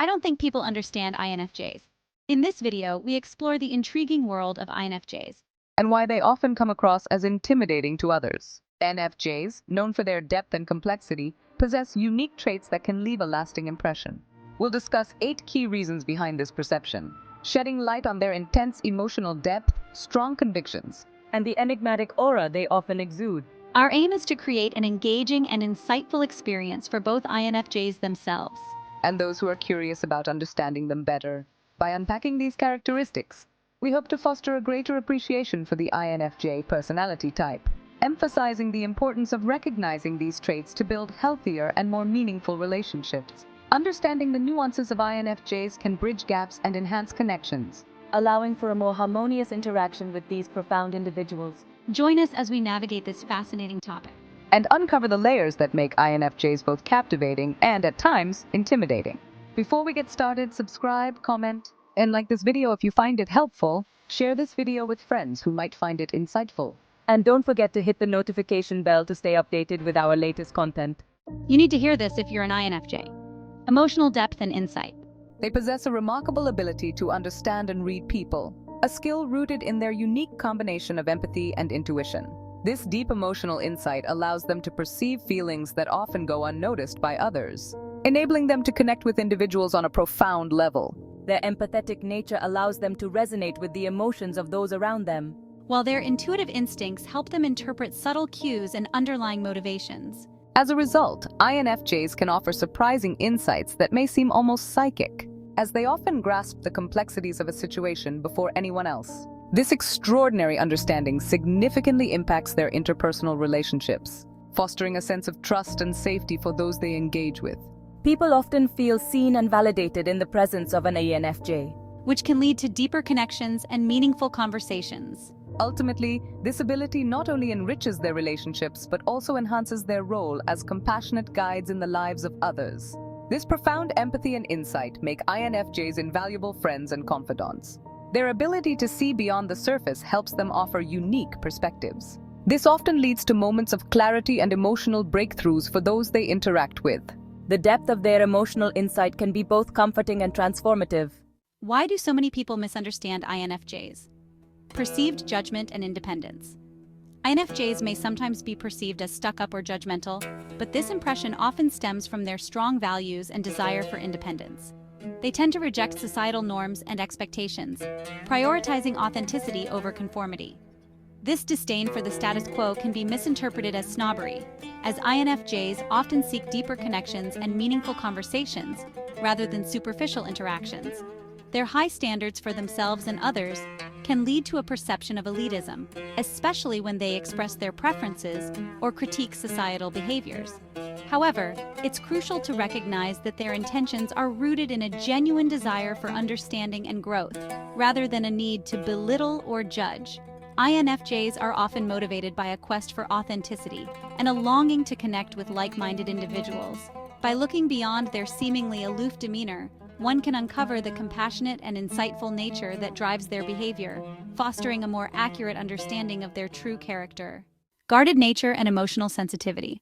I don't think people understand INFJs. In this video, we explore the intriguing world of INFJs. And why they often come across as intimidating to others. INFJs, known for their depth and complexity, possess unique traits that can leave a lasting impression. We'll discuss 8 key reasons behind this perception, shedding light on their intense emotional depth, strong convictions, and the enigmatic aura they often exude. Our aim is to create an engaging and insightful experience for both INFJs themselves and those who are curious about understanding them better. By unpacking these characteristics, we hope to foster a greater appreciation for the INFJ personality type, emphasizing the importance of recognizing these traits to build healthier and more meaningful relationships. Understanding the nuances of INFJs can bridge gaps and enhance connections, allowing for a more harmonious interaction with these profound individuals. Join us as we navigate this fascinating topic and uncover the layers that make INFJs both captivating and, at times, intimidating. Before we get started, subscribe, comment, and like this video if you find it helpful. Share this video with friends who might find it insightful. And don't forget to hit the notification bell to stay updated with our latest content. You need to hear this if you're an INFJ. Emotional depth and insight. They possess a remarkable ability to understand and read people, a skill rooted in their unique combination of empathy and intuition. This deep emotional insight allows them to perceive feelings that often go unnoticed by others, enabling them to connect with individuals on a profound level. Their empathetic nature allows them to resonate with the emotions of those around them, while their intuitive instincts help them interpret subtle cues and underlying motivations. As a result, INFJs can offer surprising insights that may seem almost psychic, as they often grasp the complexities of a situation before anyone else. This extraordinary understanding significantly impacts their interpersonal relationships, fostering a sense of trust and safety for those they engage with. People often feel seen and validated in the presence of an INFJ, which can lead to deeper connections and meaningful conversations. Ultimately, this ability not only enriches their relationships but also enhances their role as compassionate guides in the lives of others. This profound empathy and insight make INFJs invaluable friends and confidants. Their ability to see beyond the surface helps them offer unique perspectives. This often leads to moments of clarity and emotional breakthroughs for those they interact with. The depth of their emotional insight can be both comforting and transformative. Why do so many people misunderstand INFJs? Perceived judgment and independence. INFJs may sometimes be perceived as stuck-up or judgmental, but this impression often stems from their strong values and desire for independence. They tend to reject societal norms and expectations, prioritizing authenticity over conformity. This disdain for the status quo can be misinterpreted as snobbery, as INFJs often seek deeper connections and meaningful conversations rather than superficial interactions. Their high standards for themselves and others can lead to a perception of elitism, especially when they express their preferences or critique societal behaviors. However, it's crucial to recognize that their intentions are rooted in a genuine desire for understanding and growth, rather than a need to belittle or judge. INFJs are often motivated by a quest for authenticity and a longing to connect with like-minded individuals. By looking beyond their seemingly aloof demeanor, one can uncover the compassionate and insightful nature that drives their behavior, fostering a more accurate understanding of their true character. Guarded nature and emotional sensitivity.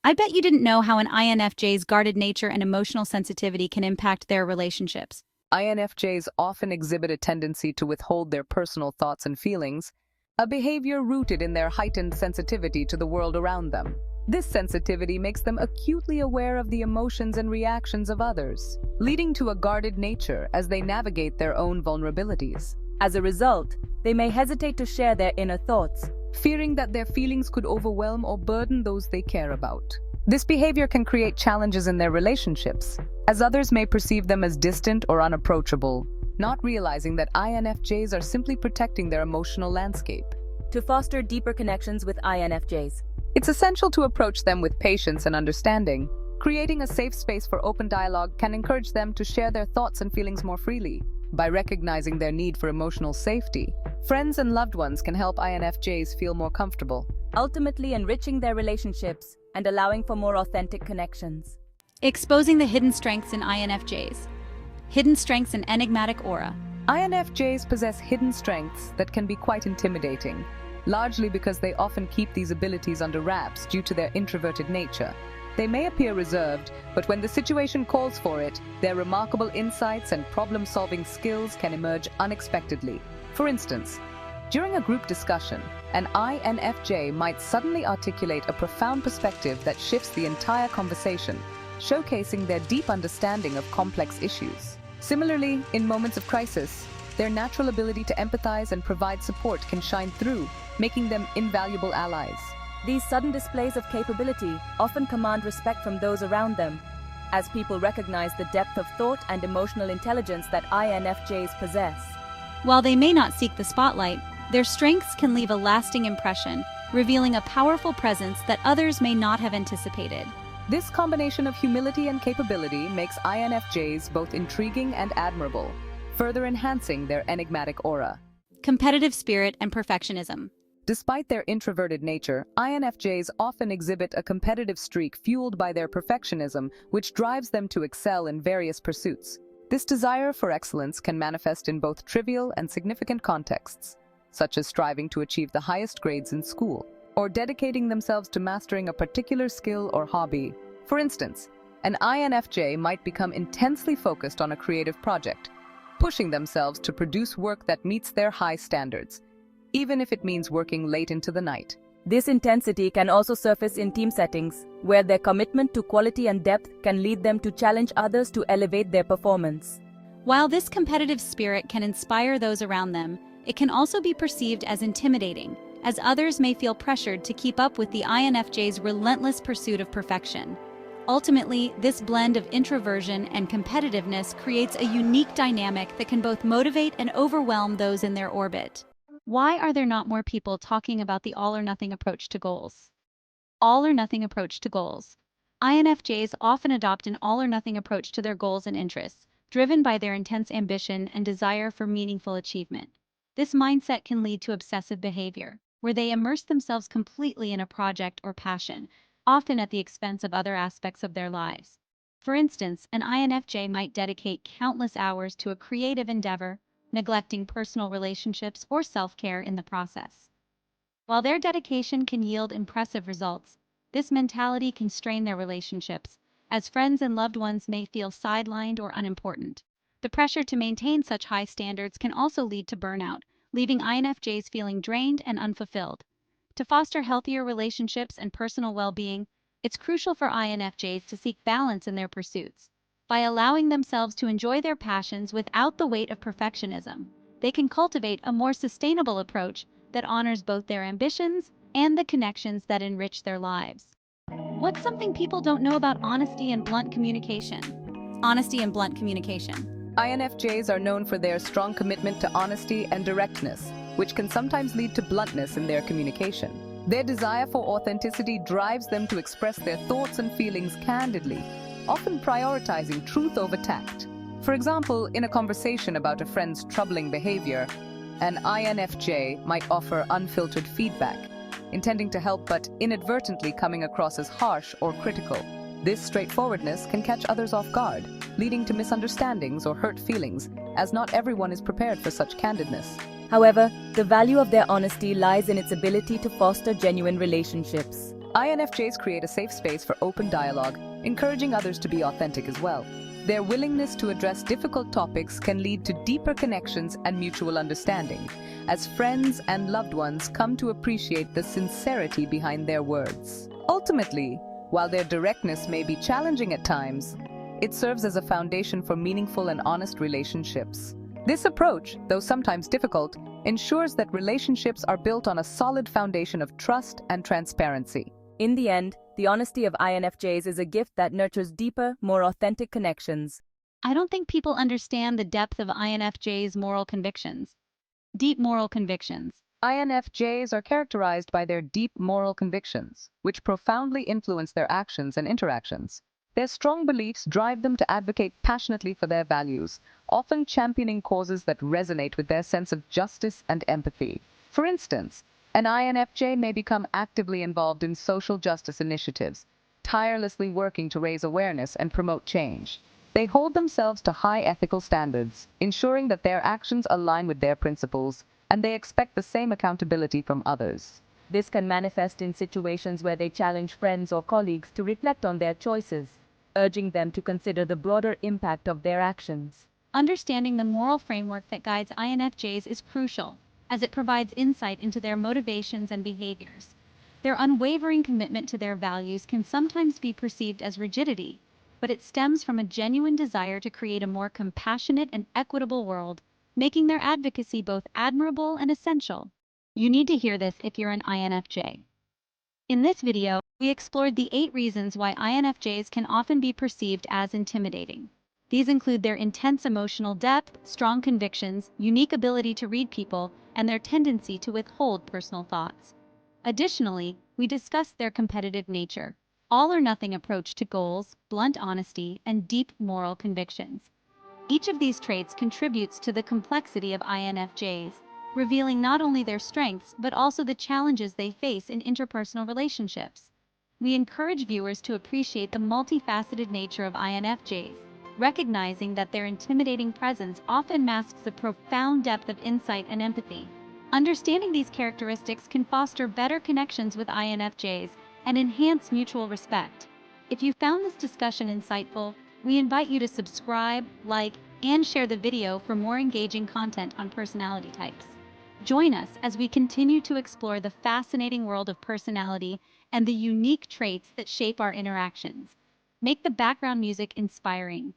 I bet you didn't know how an INFJ's guarded nature and emotional sensitivity can impact their relationships. INFJs often exhibit a tendency to withhold their personal thoughts and feelings, a behavior rooted in their heightened sensitivity to the world around them. This sensitivity makes them acutely aware of the emotions and reactions of others, leading to a guarded nature as they navigate their own vulnerabilities. As a result, they may hesitate to share their inner thoughts, fearing that their feelings could overwhelm or burden those they care about. This behavior can create challenges in their relationships, as others may perceive them as distant or unapproachable, not realizing that INFJs are simply protecting their emotional landscape. To foster deeper connections with INFJs, it's essential to approach them with patience and understanding. Creating a safe space for open dialogue can encourage them to share their thoughts and feelings more freely. By recognizing their need for emotional safety, friends and loved ones can help INFJs feel more comfortable, ultimately enriching their relationships and allowing for more authentic connections. Exposing the hidden strengths in INFJs. Hidden strengths and enigmatic aura. INFJs possess hidden strengths that can be quite intimidating, largely because they often keep these abilities under wraps due to their introverted nature. They may appear reserved, but when the situation calls for it, their remarkable insights and problem-solving skills can emerge unexpectedly. For instance, during a group discussion, an INFJ might suddenly articulate a profound perspective that shifts the entire conversation, showcasing their deep understanding of complex issues. Similarly, in moments of crisis, their natural ability to empathize and provide support can shine through, making them invaluable allies. These sudden displays of capability often command respect from those around them, as people recognize the depth of thought and emotional intelligence that INFJs possess. While they may not seek the spotlight, their strengths can leave a lasting impression, revealing a powerful presence that others may not have anticipated. This combination of humility and capability makes INFJs both intriguing and admirable, further enhancing their enigmatic aura. Competitive spirit and perfectionism. Despite their introverted nature, INFJs often exhibit a competitive streak fueled by their perfectionism, which drives them to excel in various pursuits. This desire for excellence can manifest in both trivial and significant contexts, such as striving to achieve the highest grades in school, or dedicating themselves to mastering a particular skill or hobby. For instance, an INFJ might become intensely focused on a creative project, pushing themselves to produce work that meets their high standards, even if it means working late into the night. This intensity can also surface in team settings, where their commitment to quality and depth can lead them to challenge others to elevate their performance. While this competitive spirit can inspire those around them, it can also be perceived as intimidating, as others may feel pressured to keep up with the INFJ's relentless pursuit of perfection. Ultimately, this blend of introversion and competitiveness creates a unique dynamic that can both motivate and overwhelm those in their orbit. Why are there not more people talking about the all-or-nothing approach to goals? All-or-nothing approach to goals. INFJs often adopt an all-or-nothing approach to their goals and interests, driven by their intense ambition and desire for meaningful achievement. This mindset can lead to obsessive behavior, where they immerse themselves completely in a project or passion, often at the expense of other aspects of their lives. For instance, an INFJ might dedicate countless hours to a creative endeavor, neglecting personal relationships or self-care in the process. While their dedication can yield impressive results, this mentality can strain their relationships, as friends and loved ones may feel sidelined or unimportant. The pressure to maintain such high standards can also lead to burnout, leaving INFJs feeling drained and unfulfilled. To foster healthier relationships and personal well-being, it's crucial for INFJs to seek balance in their pursuits. By allowing themselves to enjoy their passions without the weight of perfectionism, they can cultivate a more sustainable approach that honors both their ambitions and the connections that enrich their lives. What's something people don't know about honesty and blunt communication? Honesty and blunt communication. INFJs are known for their strong commitment to honesty and directness, which can sometimes lead to bluntness in their communication. Their desire for authenticity drives them to express their thoughts and feelings candidly, often prioritizing truth over tact. For example, in a conversation about a friend's troubling behavior, an INFJ might offer unfiltered feedback, intending to help but inadvertently coming across as harsh or critical. This straightforwardness can catch others off guard, leading to misunderstandings or hurt feelings, as not everyone is prepared for such candidness. However, the value of their honesty lies in its ability to foster genuine relationships. INFJs create a safe space for open dialogue, encouraging others to be authentic as well. Their willingness to address difficult topics can lead to deeper connections and mutual understanding, as friends and loved ones come to appreciate the sincerity behind their words. Ultimately, while their directness may be challenging at times, it serves as a foundation for meaningful and honest relationships. This approach, though sometimes difficult, ensures that relationships are built on a solid foundation of trust and transparency. In the end, the honesty of INFJs is a gift that nurtures deeper, more authentic connections. I don't think people understand the depth of INFJs' moral convictions. Deep moral convictions. INFJs are characterized by their deep moral convictions, which profoundly influence their actions and interactions. Their strong beliefs drive them to advocate passionately for their values, often championing causes that resonate with their sense of justice and empathy. For instance, an INFJ may become actively involved in social justice initiatives, tirelessly working to raise awareness and promote change. They hold themselves to high ethical standards, ensuring that their actions align with their principles, and they expect the same accountability from others. This can manifest in situations where they challenge friends or colleagues to reflect on their choices, urging them to consider the broader impact of their actions. Understanding the moral framework that guides INFJs is crucial, as it provides insight into their motivations and behaviors. Their unwavering commitment to their values can sometimes be perceived as rigidity, but it stems from a genuine desire to create a more compassionate and equitable world, making their advocacy both admirable and essential. You need to hear this if you're an INFJ. In this video, we explored the 8 reasons why INFJs can often be perceived as intimidating. These include their intense emotional depth, strong convictions, unique ability to read people, and their tendency to withhold personal thoughts. Additionally, we discussed their competitive nature, all-or-nothing approach to goals, blunt honesty, and deep moral convictions. Each of these traits contributes to the complexity of INFJs, revealing not only their strengths but also the challenges they face in interpersonal relationships. We encourage viewers to appreciate the multifaceted nature of INFJs, recognizing that their intimidating presence often masks a profound depth of insight and empathy. Understanding these characteristics can foster better connections with INFJs and enhance mutual respect. If you found this discussion insightful, we invite you to subscribe, like, and share the video for more engaging content on personality types. Join us as we continue to explore the fascinating world of personality and the unique traits that shape our interactions. Make the background music inspiring.